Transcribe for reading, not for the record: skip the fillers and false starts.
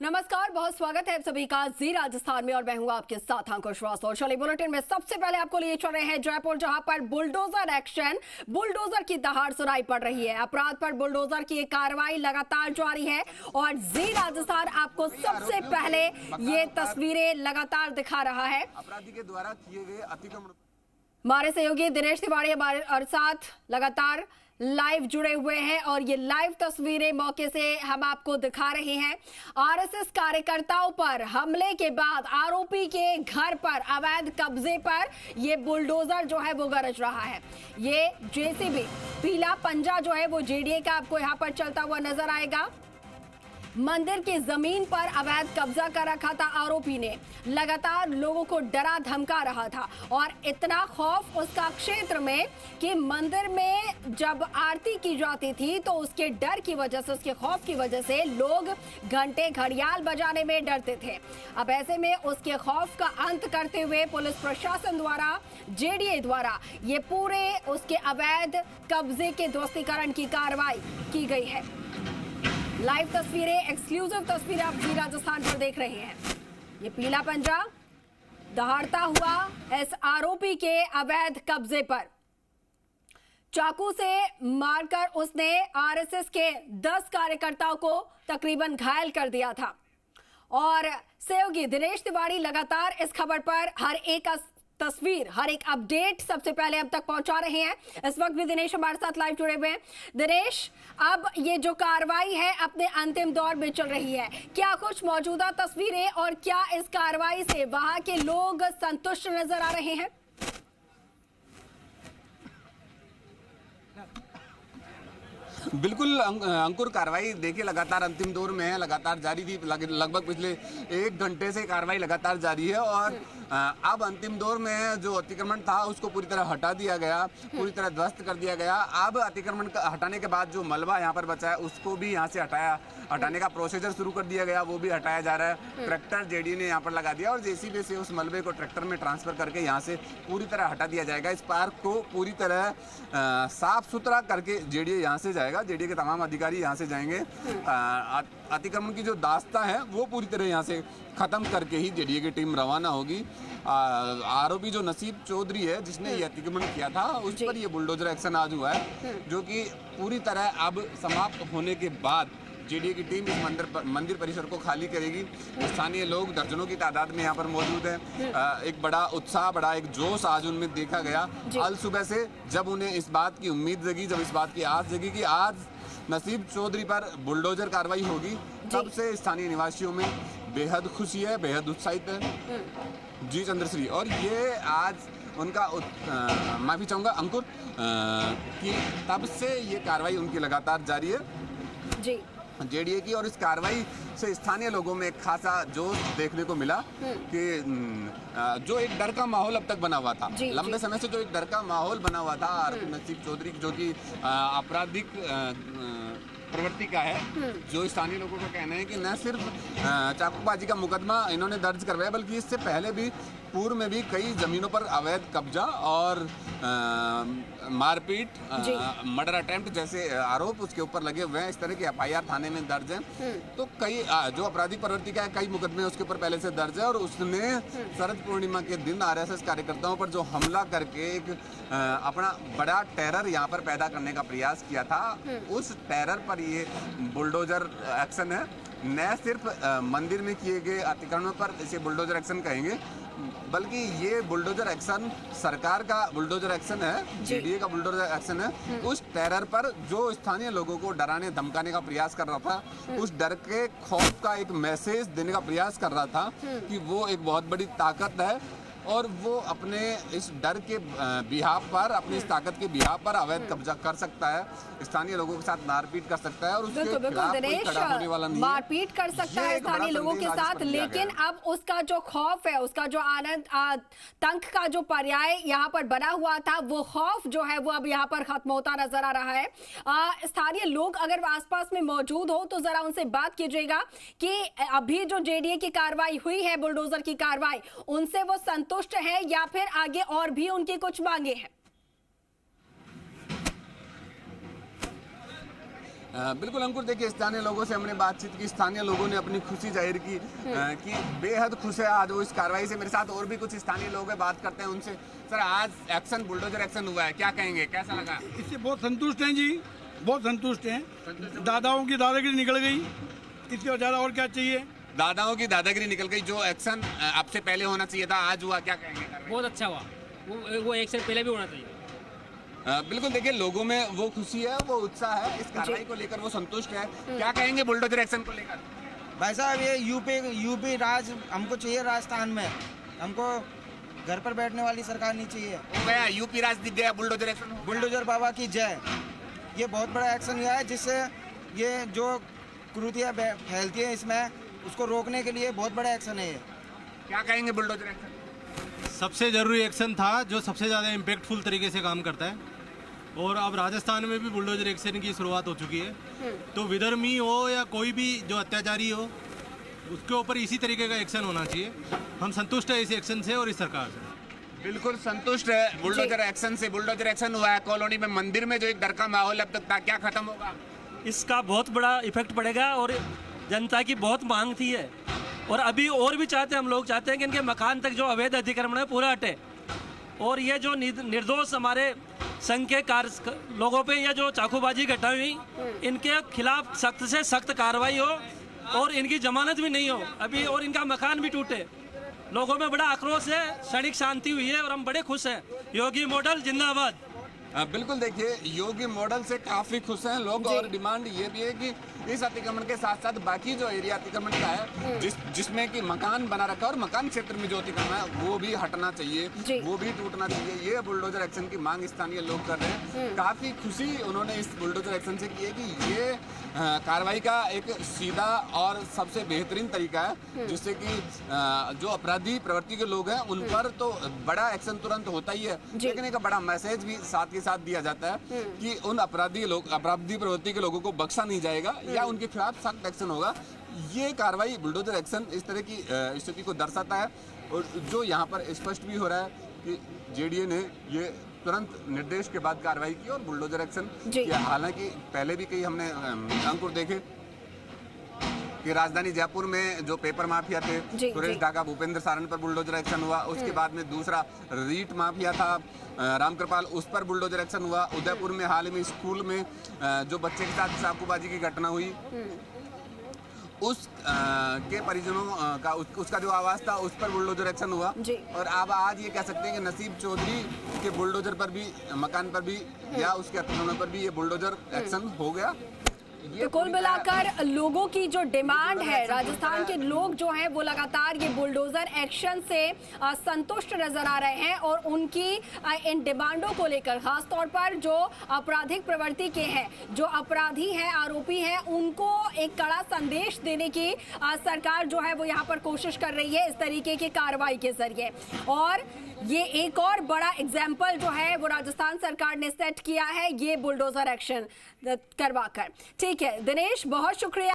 नमस्कार, बहुत स्वागत है आप सभी का जी राजस्थान में और मैं हूं आपके साथ अंकुश वास। और चलिए बुलेटिन में सबसे पहले आपको लिए चल रहे हैं जयपुर, जहां पर बुलडोजर एक्शन, बुलडोजर की दहाड़ सुनाई पड़ रही है। अपराध पर बुलडोजर की कार्रवाई लगातार जारी है और जी राजस्थान आपको सबसे पहले ये तस्वीरें लगातार दिखा रहा है। अपराधी के द्वारा किए गए अतिक्रमण। हमारे सहयोगी दिनेश तिवारी हमारे साथ लगातार लाइव जुड़े हुए हैं और ये लाइव तस्वीरें मौके से हम आपको दिखा रहे हैं। आरएसएस कार्यकर्ताओं पर हमले के बाद आरोपी के घर पर अवैध कब्जे पर ये बुलडोजर जो है वो गरज रहा है। ये जेसीबी पीला पंजा जो है वो जेडीए का आपको यहाँ पर चलता हुआ नजर आएगा। मंदिर की जमीन पर अवैध कब्जा कर रखा था आरोपी ने, लगातार लोगों को डरा धमका रहा था और इतना खौफ उसका क्षेत्र में कि मंदिर में जब आरती की जाती थी तो उसके डर की वजह से, उसके खौफ की वजह से लोग घंटे घड़ियाल बजाने में डरते थे। अब ऐसे में उसके खौफ का अंत करते हुए पुलिस प्रशासन द्वारा, जेडीए द्वारा ये पूरे उसके अवैध कब्जे के ध्वस्तीकरण की कार्रवाई की गई है। लाइव तस्वीरें, एक्सक्लूसिव तस्वीरें आप जी राजस्थान पर देख रहे हैं। ये पीला पंजा दहाड़ता हुआ इस आरोपी के अवैध कब्जे पर चाकू से मारकर उसने आरएसएस के 10 कार्यकर्ताओं को तकरीबन घायल कर दिया था। और सहयोगी दिनेश तिवारी लगातार इस खबर पर हर एक तस्वीर, हर एक अपडेट सबसे पहले अब तक पहुंचा रहे हैं। इस वक्त भी दिनेश हमारे साथ लाइव जुड़े हुए हैं। दिनेश, अब ये जो कार्रवाई है अपने अंतिम दौर में चल रही है, क्या कुछ मौजूदा तस्वीरें और क्या इस कार्रवाई से वहां के लोग संतुष्ट नजर आ रहे हैं? बिल्कुल अंकुर, कार्रवाई देखिए लगातार अंतिम दौर में है, लगातार जारी थी। लगभग पिछले 1 घंटे से कार्रवाई लगातार जारी है और अब अंतिम दौर में जो अतिक्रमण था उसको पूरी तरह हटा दिया गया, पूरी तरह ध्वस्त कर दिया गया। अब अतिक्रमण हटाने के बाद जो मलबा यहाँ पर बचा है उसको भी यहाँ से हटाने का प्रोसीजर शुरू कर दिया गया, वो भी हटाया जा रहा है। ट्रैक्टर जेडीए ने यहाँ पर लगा दिया और जेसीबी से उस मलबे को ट्रैक्टर में ट्रांसफर करके यहाँ से पूरी तरह हटा दिया जाएगा। इस पार्क को पूरी तरह साफ सुथरा करके जेडीए यहाँ से जाएगा, जेडीए के तमाम अधिकारी यहाँ से जाएंगे। अतिक्रमण की जो दास्ता है वो पूरी तरह यहाँ से खत्म करके ही जेडीए की टीम रवाना होगी। आरोपी जो नसीब चौधरी है जिसने ये अतिक्रमण किया था उस पर ये बुलडोजर एक्शन आज हुआ है, जो कि पूरी तरह अब समाप्त होने के बाद जेडीए की टीम इस मंदिर परिसर को खाली करेगी। स्थानीय लोग दर्जनों की तादाद में यहाँ पर मौजूद हैं। एक बड़ा उत्साह, बड़ा एक जोश आज उनमें देखा गया। कल सुबह से जब उन्हें इस बात की उम्मीद जगी, जब इस बात की आस जगी कि आज नसीब चौधरी पर बुलडोजर कार्रवाई होगी, तब से स्थानीय निवासियों में बेहद खुशी है, बेहद उत्साहित है। जी चंद्रश्री, और ये आज उनका माफी चाहूँगा अंकुर कि तब से ये कार्रवाई उनकी लगातार जारी है जी जेडीए की। और इस कार्रवाई से स्थानीय लोगों में एक खासा जोश देखने को मिला कि जो एक डर का माहौल अब तक बना हुआ था, लंबे समय से जो एक डर का माहौल बना हुआ था नसीब चौधरी जो कि आपराधिक प्रवृत्ति का है, जो स्थानीय लोगों का कहना है कि न सिर्फ चाकूबाजी का मुकदमा इन्होंने दर्ज करवाया बल्कि इससे पहले भी पूर्व में भी कई जमीनों पर अवैध कब्जा और मारपीट, मर्डर अटेम्प्ट जैसे आरोप उसके ऊपर लगे हुए हैं। इस तरह की एफआईआर थाने में दर्ज है। तो कई जो आपराधिक प्रवृत्ति का है, कई मुकदमे उसके ऊपर पहले से दर्ज है। और उसने शरद पूर्णिमा के दिन आरएसएस कार्यकर्ताओं पर जो हमला करके एक अपना बड़ा टेरर यहाँ पर पैदा करने का प्रयास किया था, उस टेरर पर ये बुलडोजर एक्शन है। न सिर्फ मंदिर में किए गए अतिक्रमण पर इसे बुलडोजर एक्शन कहेंगे, बल्कि ये बुलडोजर एक्शन सरकार का बुलडोजर एक्शन है, जेडीए का बुलडोजर एक्शन है। उस टेरर पर जो स्थानीय लोगों को डराने धमकाने का प्रयास कर रहा था, उस डर के खौफ का एक मैसेज देने का प्रयास कर रहा था कि वो एक बहुत बड़ी ताकत है और वो अपने इस डर के बिहाफ पर, अपनी इस ताकत के बिहाफ पर अवैध कब्जा कर सकता है, स्थानीय लोगों के साथ मारपीट कर सकता है और उसके खिलाफ कोई खड़ा होने वाला नहीं है। मारपीट कर सकता है स्थानीय लोगों के साथ, लेकिन अब उसका जो खौफ है, उसका जो आतंक का जो पर्याय यहाँ पर बना हुआ था, वो खौफ जो है वो अब यहाँ पर खत्म होता नजर आ रहा है। स्थानीय लोग अगर आसपास में मौजूद हो तो जरा उनसे बात कीजिएगा कि अभी जो जेडीए की कार्रवाई हुई है, बुलडोजर की कार्रवाई, उनसे वो संतुष्ट है या फिर आगे और भी उनकी कुछ मांगे हैं? बिल्कुल अंकुर, देखिए स्थानीय लोगों से हमने बातचीत की, स्थानीय लोगों ने अपनी खुशी जाहिर की कि बेहद खुश है आज वो इस कार्रवाई से। मेरे साथ और भी कुछ स्थानीय लोग हैं, बात करते हैं उनसे। सर, आज एक्शन, बुलडोजर एक्शन हुआ है, क्या कहेंगे, कैसा लगा? इससे बहुत संतुष्ट हैं जी, बहुत संतुष्ट हैं। दादाओं की दादागिरी निकल गई, इससे ज़्यादा और क्या चाहिए। दादाओं की दादागिरी निकल गई। जो एक्शन आपसे पहले होना चाहिए था आज हुआ, क्या कहेंगे? बहुत अच्छा हुआ, वो एक से पहले भी होना चाहिए। बिल्कुल, देखिए लोगों में वो खुशी है, वो उत्साह है, इस कार्रवाई को लेकर वो संतुष्ट है। क्या कहेंगे बुलडोजर एक्शन को लेकर? भाई साहब, ये यूपी राज हमको चाहिए। राजस्थान में हमको घर पर बैठने वाली सरकार नहीं चाहिए। हो गया, यूपी राज दिख गया, बुलडोजर एक्शन हो गया। बुलडोजर बाबा की जय। ये बहुत बड़ा एक्शन हुआ है, जिससे ये जो कुरीतियाँ फैलती है इसमें, उसको रोकने के लिए बहुत बड़ा एक्शन है ये। क्या कहेंगे बुलडोजर एक्शन? सबसे ज़रूरी एक्शन था, जो सबसे ज़्यादा इम्पैक्टफुल तरीके से काम करता है। और अब राजस्थान में भी बुलडोजर एक्शन की शुरुआत हो चुकी है। तो विधर्मी हो या कोई भी जो अत्याचारी हो, उसके ऊपर इसी तरीके का एक्शन होना चाहिए। हम संतुष्ट है इस एक्शन से और इस सरकार से। बिल्कुल संतुष्ट है बुलडोजर एक्शन से। बुलडोजर एक्शन हुआ है कॉलोनी में, मंदिर में जो एक डर का माहौल अब तक था, क्या खत्म होगा? इसका बहुत बड़ा इफेक्ट पड़ेगा और जनता की बहुत मांग थी है। और अभी और भी चाहते हैं, हम लोग चाहते हैं कि इनके मकान तक जो अवैध अतिक्रमण है पूरा हटे। और ये जो निर्दोष हमारे संघ के लोगों पे या जो चाकूबाजी घटना हुई, इनके खिलाफ सख्त से सख्त कार्रवाई हो और इनकी जमानत भी नहीं हो अभी, और इनका मकान भी टूटे। लोगों में बड़ा आक्रोश है, क्षणिक शांति हुई है और हम बड़े खुश हैं। योगी मॉडल जिंदाबाद। बिल्कुल, देखिए योगी मॉडल से काफी खुश हैं लोग। और डिमांड ये भी है कि इस अतिक्रमण के साथ साथ बाकी जो एरिया अतिक्रमण का है, जिसमें कि मकान बना रखा है और मकान क्षेत्र में जो अतिक्रमण है वो भी हटना चाहिए, वो भी टूटना चाहिए। ये बुलडोजर एक्शन की मांग स्थानीय लोग कर रहे हैं। काफी खुशी उन्होंने इस बुलडोजर एक्शन से की है कि ये कार्रवाई का एक सीधा और सबसे बेहतरीन तरीका है, जिससे कि जो अपराधी प्रवृत्ति के लोग हैं उन पर तो बड़ा एक्शन तुरंत होता ही है, लेकिन एक बड़ा मैसेज भी साथ के साथ दिया जाता है कि उन अपराधी प्रवृत्ति के लोगों को बख्शा नहीं जाएगा या उनके खिलाफ सख्त एक्शन होगा। ये कार्रवाई, बुलडोजर एक्शन, इस तरह की स्थिति को दर्शाता है। और जो यहाँ पर स्पष्ट भी हो रहा है कि जेडीए ने ये तुरंत निर्देश के बाद कार्रवाई की और बुलडोजर एक्शन किया। हालांकि पहले भी कई हमने अंकुर देखे कि राजधानी जयपुर में जो पेपर माफिया थे, सुरेश ढाका, भूपेंद्र सारण पर बुलडोजर एक्शन हुआ। उसके बाद में दूसरा रीट माफिया था रामकृपाल, उस पर बुलडोजर एक्शन हुआ। उदयपुर में हाल ही में स्कूल में जो बच्चे के साथ चाकूबाजी की घटना हुई, उस के परिजनों का उसका जो आवाज था उस पर बुलडोजर एक्शन हुआ। और अब आज ये कह सकते हैं कि नसीब चौधरी के बुलडोजर पर भी, मकान पर भी या उसके अतिक्रमण पर भी ये बुलडोजर एक्शन हो गया। तो कुल मिलाकर लोगों की जो डिमांड है, राजस्थान के लोग जो हैं वो लगातार ये बुलडोजर एक्शन से संतुष्ट नजर आ रहे हैं। और उनकी इन डिमांडों को लेकर खासतौर पर जो आपराधिक प्रवृत्ति के हैं, जो अपराधी हैं, आरोपी हैं, उनको एक कड़ा संदेश देने की सरकार जो है वो यहाँ पर कोशिश कर रही है इस तरीके की कार्रवाई के जरिए। और ये एक और बड़ा एग्जाम्पल जो है वो राजस्थान सरकार ने सेट किया है, ये बुलडोजर एक्शन करवाकर। ठीक है दिनेश, बहुत शुक्रिया।